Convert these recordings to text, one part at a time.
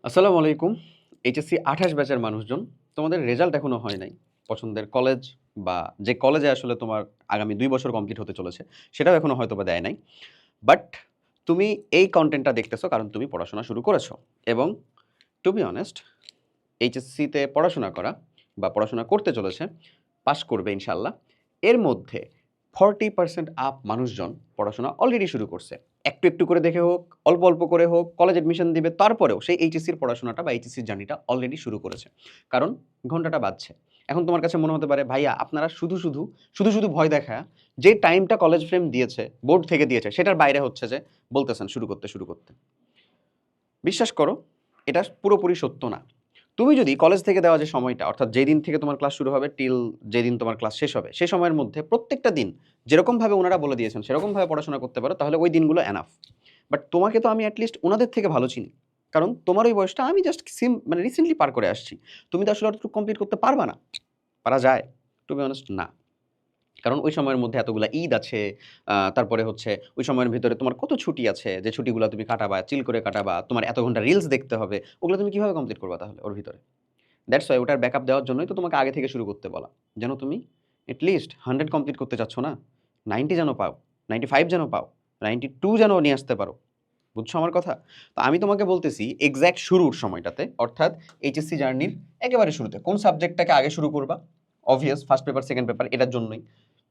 আসসালামু আলাইকুম। এইচএসসি ২৮ ব্যাচের মানুষজন, তোমাদের রেজাল্ট এখনো হয় নাই। পছন্দের কলেজ বা যে কলেজে আসলে তোমার আগামী ২ বছর কমপ্লিট হতে চলেছে, সেটাও এখনো হয়তোবা দেয় নাই। বাট তুমি এই কনটেন্টটা দেখতেছো কারণ তুমি পড়াশোনা শুরু করেছো এবং টু বি অনেস্ট এইচএসসিতে পড়াশোনা করা বা পড়াশোনা করতে চলেছে, পাস করবে ইনশাআল্লাহ। এর মধ্যে 40% আপ মানুষজন পড়াশোনা অলরেডি শুরু করছে। একটু, একটু করে দেখে হোক, অল্প, অল্প করে হোক, কলেজ অ্যাডমিশন দিবে। তারপরেও সেই এইচএসসির পড়াশোনাটা বা এইচএসসির জার্নিটা অলরেডি শুরু করেছে। কারণ ঘন্টাটা বাজছে। এখন তোমার কাছে মনে হতে পারে, "ভাইয়া আপনারা শুধু ভয় দেখায়া যে টাইমটা কলেজ ফ্রেম দিয়েছে, বোর্ড থেকে দিয়েছে, সেটার বাইরে হচ্ছে যে বলতেছেন শুরু করতে, শুরু করতে।" বিশ্বাস করো, এটা পুরোপুরি সত্য না। তুমি যদি কলেজ থেকে দেওয়া যে সময়টা, অর্থাৎ যেদিন থেকে তোমার ক্লাস শুরু হবে টিল যেদিন তোমার ক্লাস শেষ হবে, সে সময়ের মধ্যে প্রত্যেকটা দিন যেরকমভাবে উনারা বলে দিয়েছেন, সেরকমভাবে পড়াশোনা করতে পারো, তাহলে ওই দিনগুলো এনাফ। বাট তোমাকে তো আমি এট লিস্ট উনাদের থেকে ভালো চিনি। কারণ তোমার ওই বয়সটা আমি জাস্ট মানে রিসেন্টলি পার করে আসছি। তুমি তো আসলে অতটুকু কমপ্লিট করতে পারবা না। পারা যায়? টু বি অনেস্ট না। কারণ ওই সময়ের মধ্যে এতগুলা ঈদ আছে, তারপরে হচ্ছে ওই সময়ের ভিতরে তোমার কত ছুটি আছে, যে ছুটিগুলা তুমি কাটাবা, চিল করে কাটাবা, তোমার এত ঘন্টা রিলস দেখতে হবে, ওগুলো তুমি কিভাবে কমপ্লিট করবা তাহলে ওর ভিতরে? দ্যাটস ওয়াই ওটার ব্যাকআপ দেওয়ার জন্যই তো তোমাকে আগে থেকে শুরু করতে বলা। যেন তুমি এট লিস্ট 100 কমপ্লিট করতে চাচ্ছ না? 90 যেন পাও, 95 যেন পাও, 92 যেন নিয়ে আসতে পারো। বুঝছো আমার কথা? তো আমি তোমাকে বলতেছি এক্সাক্ট শুরুর সময়টাতে, অর্থাৎ এইচএসসি জার্নির একেবারে শুরুতে কোন সাবজেক্টটাকে আগে শুরু করবা? Obvious first paper, second paper এটার জন্যই।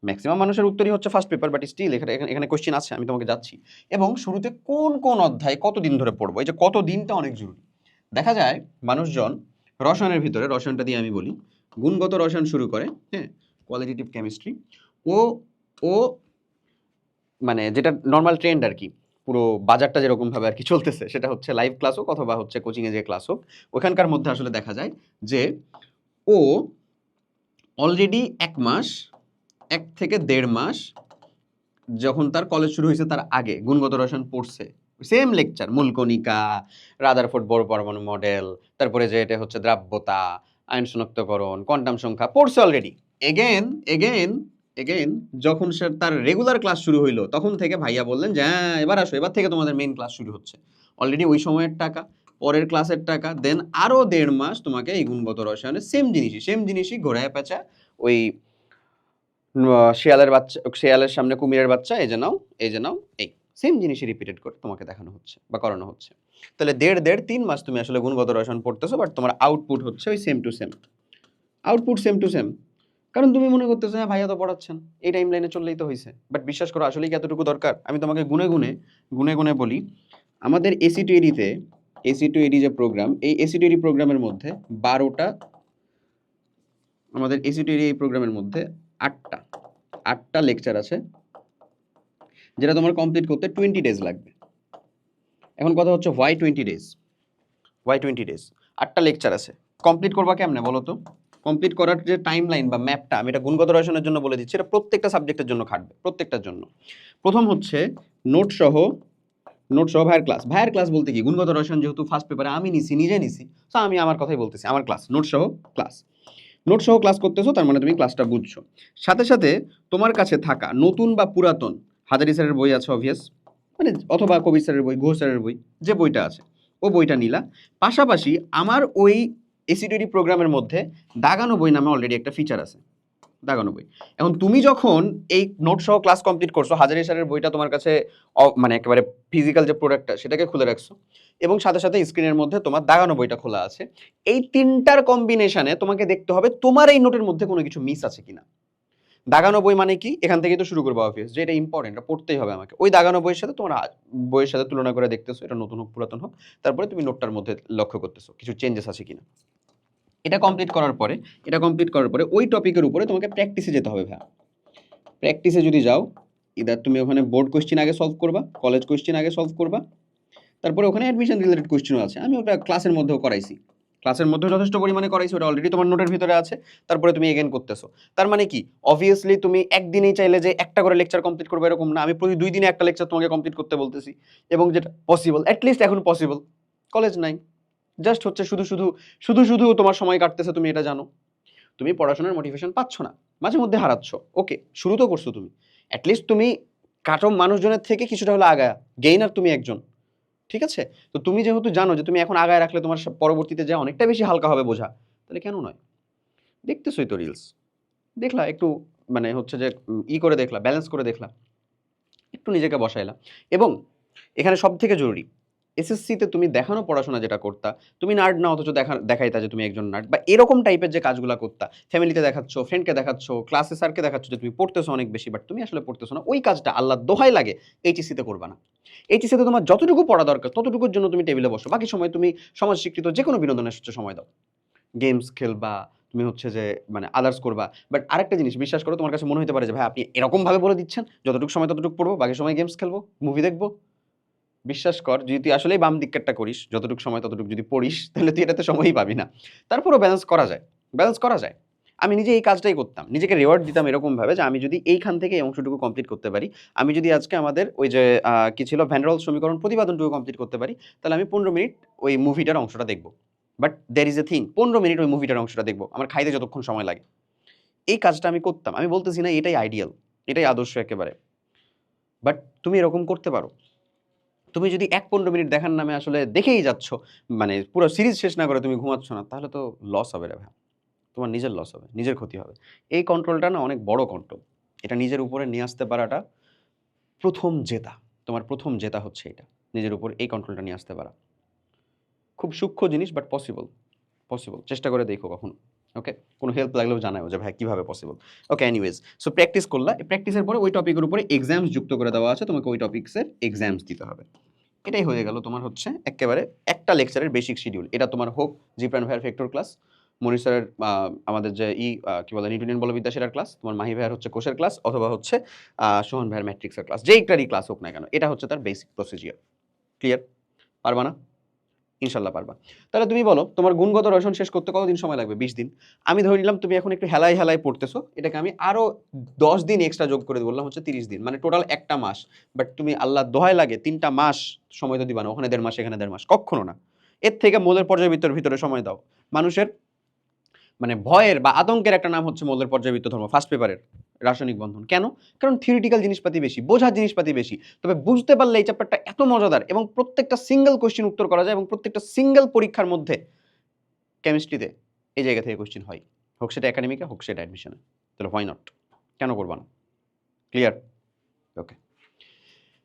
মেক্সিমাম মানুষের উত্তরই হচ্ছে ফার্স্ট পেপার, বাট স্টিল এখানে কোয়েশ্চেন আছে, আমি তোমাকে যাচ্ছি। এবং শুরুতে কোন অধ্যায় কতদিন ধরে পড়বো, এই যে কত দিনটা অনেক জরুরি। দেখা যায় মানুষজন রসায়নের ভিতরে, রসায়নটা দিয়ে আমি বলি, গুণগত রসায়ন শুরু করে, হ্যাঁ? Qualitative chemistry. ও ও মানে যেটা নরমাল ট্রেন্ড আরকি। পুরো বাজারটা যেরকমভাবে আরকি চলতেছে, সেটা হচ্ছে লাইভ ক্লাস হোক অথবা হচ্ছে কোচিংয়ে যে ক্লাস হোক, ওখানকার মধ্যে আসলে দেখা যায় যে ও অলরেডি ১ মাস, ১ থেকে ১.৫ মাস যখন তার কলেজ শুরু হইছে তার আগে গুণগত রসায়ন পড়ছে। সেম লেকচার, মূল কণিকা, রাদারফোর্ড বড় পরমাণু মডেল, তারপরে যে এটা হচ্ছে দ্রাব্যতা, আয়ন শনাক্তকরণ, কোয়ান্টাম সংখ্যা পড়ছে অলরেডি। এগেইন, এগেইন, এগেইন যখন সে তার রেগুলার ক্লাস শুরু হইলো, তখন থেকে ভাইয়া বললেন যে, "হ্যাঁ, এবার আসো। এবার থেকে তোমাদের মেইন ক্লাস শুরু হচ্ছে।" অলরেডি ওই সময়ের টাকা, পরের ক্লাসের টাকা, দেন আরো ১.৫ মাস তোমাকে এই গুণগত রসায়নের সেম জিনিসই ঘোরায় পেঁচা ওই শেয়ালের সামনে কুমিরের বাচ্চা, এই যে নাও, এই যে নাও, এই সেম জিনিসই রিপিটেড করে তোমাকে দেখানো হচ্ছে বা করানো হচ্ছে। তাহলে ১.৫ ৩ মাস তুমি আসলে গুণগত রসায়ন পড়তেছো, বাট তোমার আউটপুট হচ্ছে ওই same to same. Output same to same. কারণ তুমি মনে করতেছো, হ্যাঁ, ভাইয়া তো পড়াচ্ছেন, এই টাইম লাইনে চললেই তো হইছে। বাট বিশ্বাস করো আসলেই কি এতটুকু দরকার? আমি তোমাকে গুনে বলি, আমাদের এসি টু এডিতে, এসি টু এডি যে প্রোগ্রাম, এই এসি টু এডি প্রোগ্রামের মধ্যে ১২ টা, আমাদের এসি টু এডি এই প্রোগ্রামের মধ্যে ৮ টা লেকচার আছে, যেটা তোমার কমপ্লিট করতে 20 ডেজ লাগবে। এখন কথা হচ্ছে হোয়াই 20 ডেজ? Why 20 days? 8টা লেকচার আছে। কমপ্লিট করবা কেমনে বলো তো? কমপ্লিট করার যে টাইমলাইন বা ম্যাপটা, আমি এটা গুণগত রসায়নের জন্য বলে দিচ্ছি, এটা প্রত্যেকটা সাবজেক্টের জন্য খাটবে, প্রত্যেকটার জন্য। প্রথম হচ্ছে নোট সহ, ভাইয়ের ক্লাস বলতে কি, গুণগত রসায়ন যেহেতু ফার্স্ট পেপারে আমি নিজে নিছি, সো আমি আমার কথাই বলতেছি, আমার ক্লাস, ক্লাস। নোট সহ ক্লাস করতেছো, তার মানে তুমি ক্লাসটা বুঝছো। সাথে, সাথে তোমার কাছে থাকা নতুন বা পুরাতন হাজারী স্যারের বই আছে অবভিয়াস, মানে অথবা কবির স্যারের বই, ঘোষ স্যারের বই, যে বইটা আছে, ও বইটা নিলা। পাশাপাশি আমার ওই এসিডিডি প্রোগ্রামের মধ্যে দাগানো বই নামে অলরেডি একটা ফিচার আছে, দাগানো বই। এখন তুমি যখন এই নোট সহ ক্লাস কমপ্লিট করছো, হাজারী স্যারের বইটা তোমার কাছে মানে একেবারে ফিজিক্যাল যে প্রোডাক্টটা, সেটাকে খুলে রাখছো এবং সাথে, সাথে স্ক্রিনের মধ্যে তোমার দাগানো বইটা খোলা আছে। এই ৩টার কম্বিনেশনে তোমাকে দেখতে হবে তোমার এই নোটের মধ্যে কোনো কিছু মিস আছে কিনা। দাগানো বই মানে কি? এখান থেকেই তো শুরু করবো অবভিয়াস, যে এটা ইম্পর্টেন্ট, এটা পড়তেই হবে আমাকে। ওই দাগানো বইয়ের সাথে তোমার বইয়ের সাথে তুলনা করে দেখতেছো, এটা নতুন হোক পুরাতন হোক, তারপরে তুমি নোটটার মধ্যে লক্ষ্য করতেছো কিছু চেঞ্জেস আছে কিনা। এটা কমপ্লিট করার পরে ওই টপিকের উপরে তোমাকে প্র্যাকটিসে যেতে হবে ভাইয়া। প্র্যাকটিসে যদি যাও, ইদার তুমি ওখানে বোর্ড কোয়েশ্চেন আগে সলভ করবা, কলেজ কোয়েশ্চেন আগে সলভ করবা, তারপরে ওখানে অ্যাডমিশন রিলেটেড কোয়েশ্চেনও আছে। আমি ওটা ক্লাসের মধ্যেও করাইছি। ক্লাসের মধ্যেও যথেষ্ট পরিমাণে করাইছি, ওটা অলরেডি তোমার নোটের ভিতরে আছে। তারপরে তুমি এগেইন করতেছো। তার মানে কি? অবভিয়াসলি তুমি একদিনেই চাইলে যে একটা করে লেকচার কমপ্লিট করবে এরকম না। আমি প্রতি ২ দিনে একটা লেকচার তোমাকে কমপ্লিট করতে বলতেছি এবং যেটা পসিবল, এট লিস্ট এখন পসিবল। কলেজ নাই। জাস্ট হচ্ছে শুধু তোমার সময় কাটতেছে, তুমি এটা জানো। তুমি পড়াশোনার মোটিভেশন পাচ্ছ না। মাঝে মধ্যে হারাচ্ছ। ওকে, শুরু তো করছো তুমি। এট লিস্ট তুমি কাটো মানুষজনের থেকে কিছুটা হলে আগায়া। গেইনার তুমি একজন। ঠিক আছে? তো তুমি যেহেতু জানো যে তুমি এখন আগায় রাখলে তোমার পরবর্তীতে যা অনেকটা বেশি হালকা হবে বোঝা, তাহলে কেন নয়? দেখতেছই তো রিলস। দেখলা একটু মানে হচ্ছে যে করে দেখলা, ব্যালেন্স করে দেখলা। একটু নিজেকে বসাইলা এবং এখানে সবথেকে জরুরি এসএসসিতে তুমি দেখানো পড়াশোনা যেটা করতা, তুমি নার্ড না অথচ দেখাইতা যে তুমি একজন নার্ড বা এরকম টাইপের যে কাজগুলা করতা, ফ্যামিলিতে দেখাচ্ছ, ফ্রেন্ডকে দেখাচ্ছ, ক্লাসে স্যারকে দেখাচ্ছ যে তুমি পড়তেছো অনেক বেশি বাট তুমি আসলে পড়তেছো না। ওই কাজটা আল্লাহর দোহাই লাগে এইচএসসিতে করবা না। এইচএসসিতে তোমার যতটুকু পড়া দরকার ততটুকুর জন্য তুমি টেবিলে বসো। বাকি সময় তুমি সমাজ স্বীকৃত যেকোনো বিনোদনের সময় দাও। গেমস খেলবা, তুমি হচ্ছে যে মানে আদার্স করবা। বাট আরেকটা জিনিস বিশ্বাস করো তোমার কাছে মনে হতে পারে যে ভাই আপনি এরকমভাবে বলে দিচ্ছেন, যতটুকু সময় ততটুকু পড়বো, বাকি সময় গেমস খেলবো, মুভি দেখবো। বিশ্বাস কর যদি তুই আসলেই বাম দিকটা করিস, যতটুকু সময় ততটুকু যদি পড়িস তাহলে তুই এটাতে সময়ই পাবি না। তারপরেও ব্যালেন্স করা যায়, ব্যালেন্স করা যায়। আমি নিজে এই কাজটাই করতাম, নিজেকে রিওয়ার্ড দিতাম এরকমভাবে যে আমি যদি এইখান থেকে এই অংশটুকু কমপ্লিট করতে পারি, আমি যদি আজকে আমাদের ওই যে কি ছিল ভ্যান রোল সমীকরণ প্রতিপাদনটুকু কমপ্লিট করতে পারি, তাহলে আমি 15 মিনিট ওই মুভিটার অংশটা দেখবো। But there is a thing, 15 minute ওই মুভিটার অংশটা দেখবো, আমার খাইতে যতক্ষণ সময় লাগে। এই কাজটা আমি করতাম। আমি বলতেছি না এটাই আইডিয়াল, এটাই আদর্শ একেবারে। বাট তুমি এরকম করতে পারো। তুমি যদি ১-১৫ মিনিট দেখার নামে আসলে দেখেই যাচ্ছ, মানে পুরো সিরিজ শেষ না করে তুমি ঘুমাচ্ছ না, তাহলে তো লস হবে রে ভাই। তোমার নিজের লস হবে, নিজের ক্ষতি হবে। এই কন্ট্রোলটা না অনেক বড় কন্ট্রোল। এটা নিজের উপরে নিয়ে আসতে পারাটা ১ম জেতা। তোমার ১ম জেতা হচ্ছে এটা। নিজের উপর এই কন্ট্রোলটা নিয়ে আসতে পারা। খুব সূক্ষ্ম জিনিস বাট পসিবল। পসিবল। চেষ্টা করে দেখো কখনো। ওকে? কোনো হেল্প লাগলেও জানাও যে ভাই কিভাবে পসিবল। ওকে এনিওয়েজ। সো প্র্যাকটিস করলা। এই প্র্যাকটিসের পরে ওই টপিকের উপরে এক্সামস যুক্ত করে দেওয়া আছে। তোমাকে ওই টপিকসের এক্সামস দিতে হবে। এটাই হয়ে গেল তোমার হচ্ছে এক্কেবারে একটা লেকচারের বেসিক শিডিউল। এটা তোমার হোক জিপ্রান ভাইয়ের ভেক্টর ক্লাস, মনির স্যারের আমাদের যে কি বলে নিউটনিয়ান বলবিদ্যা সেটার ক্লাস, তোমার মাহি ভাইয়ের হচ্ছে কোষের ক্লাস অথবা হচ্ছে সোহন ভাইয়ের ম্যাট্রিক্সের ক্লাস। যেই একটারই ক্লাস হোক না কেন, এটা হচ্ছে তার বেসিক প্রসিজিওর। ক্লিয়ার? পারবা না? ইনশাল্লাহ পারবা। তাহলে তুমি বলো তোমার গুণগত রসায়ন শেষ করতে কতদিন সময় লাগবে? 20 দিন। আমি ধরে নিলাম তুমি এখন একটু হেলায় হেলায় পড়তেছো, এটাকে আমি আরো 10 দিন এক্সট্রা যোগ করে বললাম হচ্ছে 30 দিন, মানে টোটাল একটা মাস। বাট তুমি আল্লাহ দোহাই লাগে 3টা মাস সময় তো দিবা না, ওখানে 1.5 মাস এখানে 1.5 মাস, কখনো না। এর থেকে মৌলের পর্যায়বৃত্তের ভিতরে সময় দাও। মানুষের মানে ভয়ের বা আতঙ্কের একটা নাম হচ্ছে মৌলের পর্যায়বৃত্ত ধর্ম, ফার্স্ট পেপারের রাসায়নিক বন্ধন। কেন? কারণ থিওরিটিক্যাল জিনিসপাতি বেশি, বোঝার জিনিসপাতি বেশি। তবে বুঝতে পারলে এই চ্যাপ্টারটা এত মজাদার এবং প্রত্যেকটা সিঙ্গেল কোশ্চেন উত্তর করা যায় এবং প্রত্যেকটা সিঙ্গেল পরীক্ষার মধ্যে কেমিস্ট্রিতে এই জায়গা থেকে কোশ্চেন হয়, হোক সেটা একাডেমিকে হোক সেটা অ্যাডমিশনে। তাহলে হোয়াই নট, কেন করবা না? ক্লিয়ার? ওকে,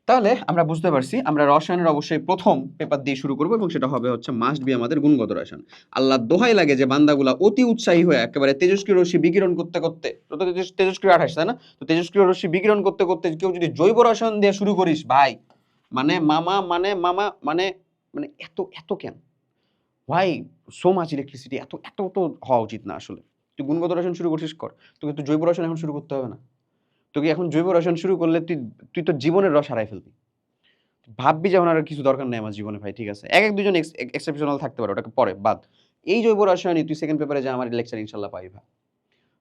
তাহলে আমরা বুঝতে পারছি আমরা রসায়নের অবশ্যই প্রথম পেপার দিয়ে শুরু করবো এবং সেটা হবে হচ্ছে মাস্ট বি আমাদের গুণগত রসায়ন। আল্লাহ দোহাই লাগে যে বান্দাগুলা অতি উৎসাহী হয়ে একেবারে তেজস্ক্রিয় রশ্মি বিকিরণ করতে করতে, তো তেজস্ক্রিয় 28 তাই না? তো তেজস্ক্রিয় রশ্মি বিকিরণ করতে করতে কেউ যদি জৈব রসায়ন দিয়ে শুরু করিস ভাই, মানে মামা মানে মামা মানে মানে এত এত কেন? Why so much electricity? এত এত তো হওয়া উচিত না আসলে। তুই গুণগত রসায়ন শুরু করছিস কর, তোকে তো জৈব রসায়ন এখন শুরু করতে হবে না। তোকে এখন জৈব রসায়ন শুরু করলে তুই তুই তোর জীবনের রস হারাই ফেলবি। ভাববি যে আর কিছু দরকার নেই আমার জীবনে ভাই, ঠিক আছে? এক এক দুজন এক্সেপশনাল থাকতে পারে, ওটাকে পরে বাদ। এই জৈব রসায়নই তুই সেকেন্ড পেপারে যা আমার লেকচার ইনশাল্লাহ পাইবা।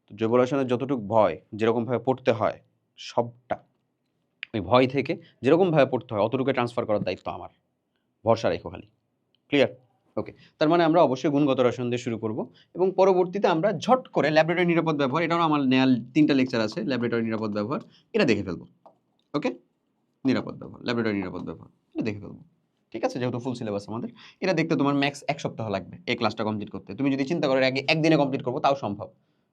তো জৈব রসায়নের যতটুকু ভয় যেরকমভাবে পড়তে হয় সবটা ওই ভয় থেকে যেরকমভাবে পড়তে হয় অতটুকু ট্রান্সফার করার দায়িত্ব আমার। ভরসা রেখো খালি। ক্লিয়ার? ওকে, তার মানে আমরা অবশ্যই গুণগত রসায়ন দিয়ে শুরু করব এবং পরবর্তীতে আমরা ঝট করে ল্যাবরেটরি নিরাপদ ব্যবহার, এটাও আমার নেয়াল 3টা লেকচার আছে, ল্যাবরেটরি নিরাপদ ব্যবহার এটা দেখে ফেলবো। ওকে, নিরাপদ ব্যবহার, ল্যাবরেটরি নিরাপদ ব্যবহার এটা দেখে ফেলবো। ঠিক আছে, যেহেতু ফুল সিলেবাস আমাদের, এটা দেখতে তোমার ম্যাক্স 1 সপ্তাহ লাগবে এই ক্লাসটা কমপ্লিট করতে। তুমি যদি চিন্তা করো আগে একদিনে কমপ্লিট করবো তাও সম্ভব।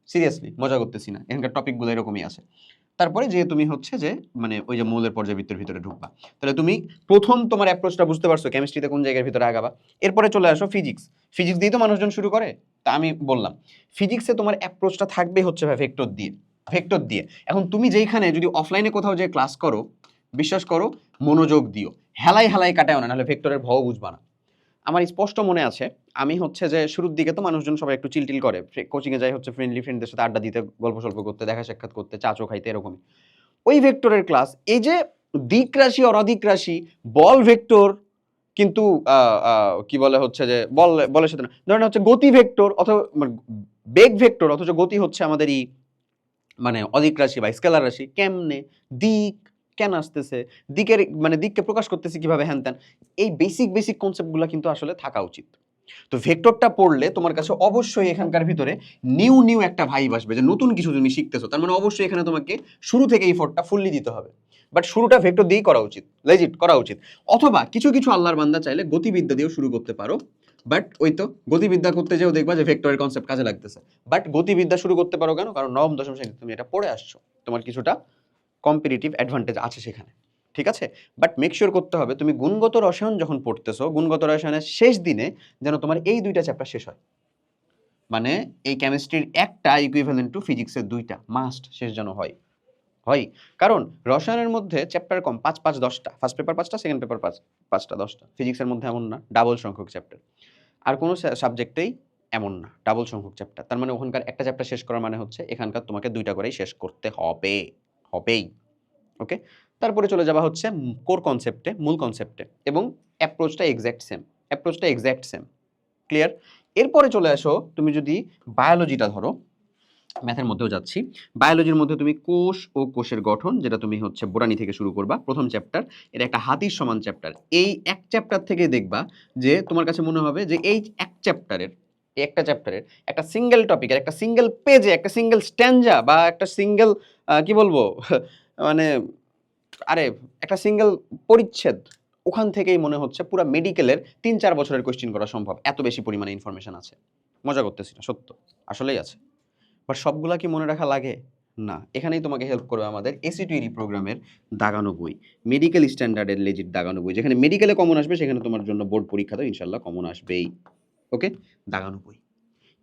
সিরিয়াসলি মজা করতেছি না, এখানকার টপিকগুলো এরকমই আছে। তারপরে যে তুমি হচ্ছে যে মানে ওই যে মৌলের পর্যায়বৃত্তের ভিতরে ঢুকবা, তাহলে তুমি প্রথম তোমার অ্যাপ্রোচটা বুঝতে পারছো কেমিস্ট্রিতে কোন জায়গার ভিতরে আগাবা। এরপরে চলে আসো ফিজিক্স। ফিজিক্স দিয়ে তো মানুষজন শুরু করে, তা আমি বললাম ফিজিক্সে তোমার অ্যাপ্রোচটা থাকবে হচ্ছে ভাই ভেক্টর দিয়ে। ভেক্টর দিয়ে এখন তুমি যেইখানে যদি অফলাইনে কোথাও যে ক্লাস করো, বিশ্বাস করো মনোযোগ দিও, হেলাই হেলাই কাটাও না, নাহলে ভেক্টরের ভাও বুঝবা না। আমার স্পষ্ট মনে আছে আমি হচ্ছে যে শুরুর দিকে তো মানুষজন সবাই একটু চিলটিল করে, কোচিংয়ে যাই হচ্ছে ফ্রেন্ডলি ফ্রেন্ডদের সাথে আড্ডা দিতে, গল্প সল্প করতে, দেখা সাক্ষাৎ করতে, চাচো খাইতে, এরকমই। ওই ভেক্টরের ক্লাস, এই যে দিক রাশি অরাদিক রাশি, বল ভেক্টর কিন্তু কি বলে হচ্ছে যে বলের সাথে না, ধরেন হচ্ছে গতি ভেক্টর অথবা বেগ ভেক্টর, অথচ গতি হচ্ছে আমাদের মানে অদিক রাশি বা স্কেলার রাশি, কেমনে দিক কেন আসতেছে, দিকের মানে দিককে প্রকাশ করতেছে কিভাবে, হ্যান ত্যান, এই বেসিক কনসেপ্টগুলো কিন্তু আসলে থাকা উচিত। তো ভেক্টরটা পড়লে তোমার কাছে অবশ্যই এখানকার ভিতরে নিউ একটা ভাইব আসবে যে নতুন কিছু তুমি শিখতেছো, তার মানে অবশ্যই এখানে তোমাকে শুরু থেকে এফোর্টটা ফুললি দিতে হবে। বাট শুরুটা ভেক্টর দিয়েই করা উচিত, লেজিট করা উচিত। অথবা কিছু কিছু আল্লাহর বান্দা চাইলে গতিবিদ্যা দিয়েও শুরু করতে পারো, বাট ওই তো গতিবিদ্যা করতে যেও দেখবা যে ভেক্টরের কনসেপ্ট কাজে লাগতেছে। বাট গতিবিদ্যা শুরু করতে পারো কেন? কারণ নবম দশম শ্রেণীতে তুমি এটা পড়ে আসছো, তোমার কিছুটা কম্পিটিটিভ অ্যাডভান্টেজ আছে সেখানে, ঠিক আছে? বাট মেক শিওর করতে হবে তুমি গুণগত রসায়ন যখন পড়তেছো, গুণগত রসায়নের শেষ দিনে যেন তোমার এই দুইটা চ্যাপ্টার শেষ হয়। মানে এই কেমিস্ট্রির একটা ইকুইভ্যালেন্ট টু ফিজিক্সের দুইটা মাস্ট শেষ যেন হয়। হয়, কারণ রসায়নের মধ্যে চ্যাপ্টার কম, 5-5-10টা, ফার্স্ট পেপার 5টা, সেকেন্ড পেপার 5-5টা, 10টা। ফিজিক্সের মধ্যে এমন না, ডাবল সংখ্যক চ্যাপ্টার। আর কোনো সাবজেক্টেই এমন না ডাবল সংখ্যক চ্যাপ্টার। তার মানে ওখানকার একটা চ্যাপ্টার শেষ করার মানে হচ্ছে এখানকার তোমাকে 2টা করেই শেষ করতে হবে, হবেই। ওকে, তারপরে চলে যাওয়া হচ্ছে কোর কনসেপ্টে, মূল কনসেপ্টে, এবং অ্যাপ্রোচটা এক্স্যাক্ট সেম। ক্লিয়ার? এরপরে চলে আসো, তুমি যদি বায়োলজিটা ধরো, ম্যাথের মধ্যেও যাচ্ছি, বায়োলজির মধ্যে তুমি কোষ ও কোষের গঠন, যেটা তুমি হচ্ছে বোটানি থেকে শুরু করবা, প্রথম চ্যাপ্টার। এটা একটা হাতির সমান চ্যাপ্টার। এই এক চ্যাপ্টার থেকে দেখবা যে তোমার কাছে মনে হবে যে এই একটা চ্যাপ্টারের একটা সিঙ্গেল টপিকের একটা সিঙ্গেল পেজে একটা সিঙ্গেল স্ট্যান্জা বা একটা সিঙ্গেল কি বলবো মানে আরে একটা সিঙ্গেল পরিচ্ছেদ, ওখান থেকেই মনে হচ্ছে পুরো মেডিকেলের 3-4 বছরের কোয়েশ্চেন করা সম্ভব, এত বেশি পরিমাণে ইনফরমেশন আছে। মজা করতেছি না, সত্য, আসলেই আছে। বাট সবগুলা কি মনে রাখা লাগে? না। এখানেই তোমাকে হেল্প করবে আমাদের এসিটিউরি প্রোগ্রামের দাগানো বই, মেডিকেল স্ট্যান্ডার্ডের লেজিট দাগানো বই। যেখানে মেডিকেলে কমন আসবে সেখানে তোমার জন্য বোর্ড পরীক্ষাতেও ইনশাল্লাহ কমন আসবেই। ওকে, দাগানো বই,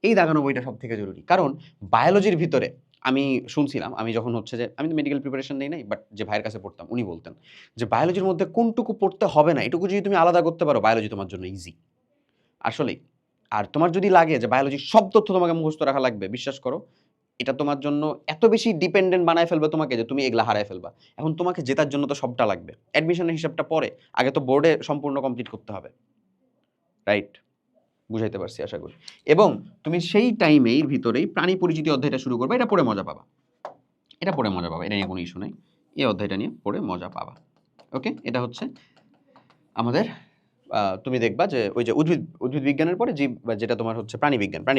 এই দাগানো বইটা সব থেকে জরুরি। কারণ বায়োলজির ভিতরে আমি শুনছিলাম, আমি যখন হচ্ছে যে আমি তো মেডিকেল প্রিপারেশন নেই নাই, বাট যে ভাইয়ের কাছে পড়তাম উনি বলতেন যে বায়োলজির মধ্যে কোনটুকু পড়তে হবে না, এটুকু যদি তুমি আলাদা করতে পারো বায়োলজি তোমার জন্য ইজি। আসলেই। আর তোমার যদি লাগে যে বায়োলজির সব তথ্য তোমাকে মুখস্থ রাখা লাগবে, বিশ্বাস করো এটা তোমার জন্য এত বেশি ডিপেন্ডেন্ট বানায় ফেলবে তোমাকে যে তুমি এগুলা হারায় ফেলবা। এখন তোমাকে জেতার জন্য তো সবটা লাগবে, অ্যাডমিশনের হিসাবটা পরে, আগে তো বোর্ডে সম্পূর্ণ কমপ্লিট করতে হবে, রাইট? বুঝাইতে পারছি আশা করি। এবং তুমি সেই টাইমের ভিতরেই প্রাণী পরিচিতি অধ্যায়টা শুরু করবে, এটা পড়ে মজা পাবা, এটা নিয়ে কোনো ইস্যু নাই, এই অধ্যায়টা নিয়ে পড়ে মজা পাবা। ওকে, এটা হচ্ছে আমাদের তুমি দেখবা যে ওই যে উদ্ভিদ বিজ্ঞানের পরে জীব, যেটা তোমার হচ্ছে প্রাণী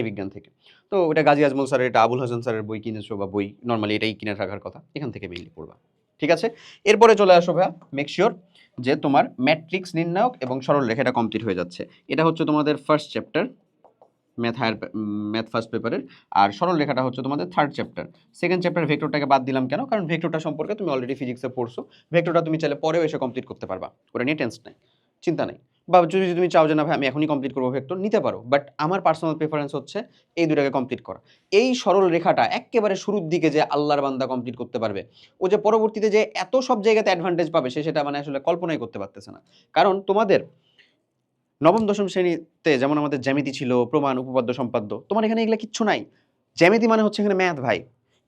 বিজ্ঞান থেকে, তো ওটা গাজী আজমল স্যারের, এটা আবুল হাসান স্যারের বই কিনেছো, বা বই নর্মালি এটাই কিনে রাখার কথা, এখান থেকে মেইনলি পড়বা। ঠিক আছে, এরপরে চলে আসো ভাইয়া, মেক শিওর যে তোমার ম্যাট্রিক্স নির্ণায়ক এবং সরলরেখা এটা কমপ্লিট হয়ে যাচ্ছে। এটা হচ্ছে তোমাদের ফার্স্ট চ্যাপ্টার ম্যাথ ফার্স্ট পেপারের, আর সরলরেখাটা হচ্ছে তোমাদের থার্ড চ্যাপ্টার। সেকেন্ড চ্যাপ্টার ভেক্টরটাকে বাদ দিলাম কেন? কারণ ভেক্টরটা সম্পর্কে তুমি অলরেডি ফিজিক্সে পড়ছো, ভেক্টরটা তুমি চাইলে পরেও এসে কমপ্লিট করতে পারবা, ওটা নিয়ে টেনশন নাই, চিন্তা নেই। বা যদি তুমি চাও যে না ভাই আমি এখনই কমপ্লিট করবো ভেক্টর, নিতে পারো, বাট আমার পার্সোনাল প্রেফারেন্স হচ্ছে এই দুটাকে কমপ্লিট করা। এই সরল রেখাটা একেবারে শুরুর দিকে যে আল্লাহর বান্দা কমপ্লিট করতে পারবে, ও যে পরবর্তীতে যে এত সব জায়গাতে অ্যাডভান্টেজ পাবে সেটা মানে আসলে কল্পনাই করতে পারতেছে না। কারণ তোমাদের নবম দশম শ্রেণীতে যেমন আমাদের জ্যামিতি ছিল, প্রমাণ, উপপাদ্য, সম্পাদ্য, তোমার এখানে এগুলা কিচ্ছু নাই। জ্যামিতি মানে হচ্ছে এখানে ম্যাথ ভাই।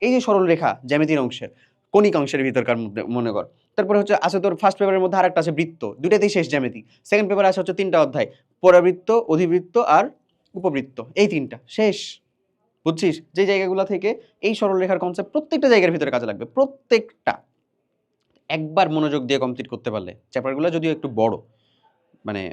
এই যে সরল রেখা জ্যামিতির অংশের, কণিক অংশের ভিতরকার মধ্যে মনে কর। তারপরে হচ্ছে আছে তোর ফার্স্ট পেপারের মধ্যে আরেকটা আছে বৃত্ত, দুইটাতেই শেষ জ্যামিতি। সেকেন্ড পেপারে আছে হচ্ছে 3টা অধ্যায়, পরাবৃত্ত, অধিবৃত্ত আর উপবৃত্ত, এই 3টা শেষ। বুঝছিস? যে জায়গাগুলো থেকে এই সরল রেখার কনসেপ্ট প্রত্যেকটা জায়গার ভিতরে কাজে লাগবে, প্রত্যেকটা। একবার মনোযোগ দিয়ে কমপ্লিট করতে পারলে, চ্যাপ্টারগুলো যদিও একটু বড়, মানে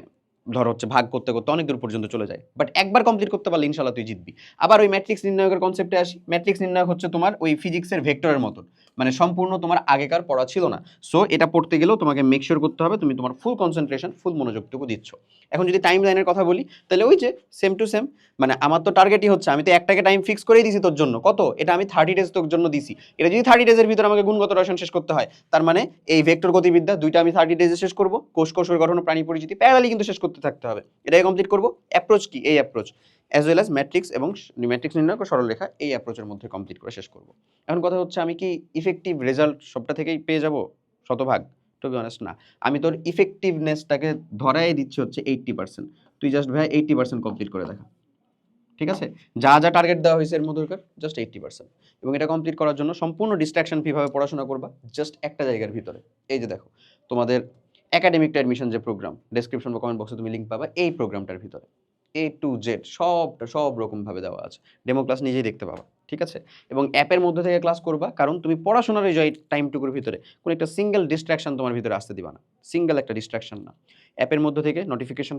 ধর হচ্ছে ভাগ করতে করতে অনেক দূর পর্যন্ত চলে যায়, বাট একবার কমপ্লিট করতে পারলে ইনশাল্লাহ তুই জিতবি। আবার ওই ম্যাট্রিক্স নির্ণায়কের কনসেপ্টে আসি। ম্যাট্রিক্স নির্ণায়ক হচ্ছে তোমার ওই ফিজিক্সের ভেক্টরের মতন, মানে সম্পূর্ণ তোমার আগেকার পড়া ছিল না। সো এটা পড়তে গেলেও তোমাকে মেক শিওর করতে হবে তুমি তোমার ফুল কনসেন্ট্রেশন, ফুল মনোযোগটুকু দিচ্ছ। এখন যদি টাইম লাইনের কথা বলি, তাহলে ওই যে সেম টু সেম, মানে আমার তো টার্গেটই হচ্ছে, আমি তো একটাকে টাইম ফিক্স করেই দিছি তোর জন্য, কত এটা আমি 30 ডেজ তোর জন্য দিছি। এটা যদি 30 ডেজের ভিতরে আমাকে গুণগত রসায়ন শেষ করতে হয়, তার মানে এই ভেক্টর গতিবিদ্যা দুইটা আমি 30 ডেজে শেষ করব, কোষের গঠন ও প্রাণী পরিচিতি প্যারালালি কিন্তু শেষ করতে থাকতে হবে, এটাই কমপ্লিট করব। অ্যাপ্রোচ কি? এই approach, as well as matrix এবং ম্যাট্রিক্স নির্ণয় ও সরলরেখা, এই অ্যাপ্রোচের মধ্যে কমপ্লিট করে শেষ করব। এখন কথা হচ্ছে আমি কি ইফেক্টিভ রেজাল্ট সবটা থেকেই পেয়ে যাব শতভাগ? টু বি অনেস্ট না। আমি তোর ইফেক্টিভনেসটাকে ধরাই দিচ্ছি হচ্ছে 80%। তুই জাস্ট ভাই 80% কমপ্লিট করে দেখা, ঠিক আছে? যা যা টার্গেট দেওয়া হয়েছে এর মধ্যে জাস্ট 80%। এবং এটা কমপ্লিট করার জন্য সম্পূর্ণ ডিস্ট্রাকশন ফ্রিভাবে পড়াশোনা করবা, জাস্ট একটা জায়গার ভিতরে। এই যে দেখো তোমাদের একাডেমিক টু অ্যাডমিশন যে প্রোগ্রাম, ডেসক্রিপশন বা কমেন্ট বক্সে তুমি লিঙ্ক পাবা, এই প্রোগ্রামটার ভিতরে A to Z সব রকমভাবে দেওয়া আছে, ডেমো ক্লাস নিজেই দেখতে পাবা, ঠিক আছে? এবং অ্যাপের মধ্যে থেকে ক্লাস করবা, কারণ তুমি পড়াশোনার এই যে টাইমটুকুর ভিতরে কোনো একটা সিঙ্গেল ডিস্ট্রাকশন তোমার ভিতরে আসতে দিবা না, সিঙ্গেল একটা ডিস্ট্রাকশন না। অ্যাপের মধ্যে থেকে নোটিফিকেশন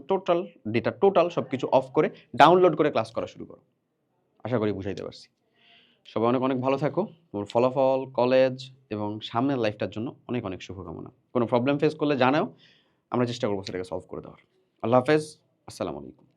টোটাল সব কিছু অফ করে ডাউনলোড করে ক্লাস করা শুরু করো। আশা করি বুঝাইতে পারছি। সবাই অনেক, অনেক ভালো থাকো। তোমার ফলাফল, কলেজ এবং সামনের লাইফটার জন্য অনেক, অনেক শুভকামনা। কোনো প্রবলেম ফেস করলে জানাও। আমরা চেষ্টা করব সেটাকে সলভ করে দেওয়ার। আল্লাহ হাফেজ। আসসালামু আলাইকুম।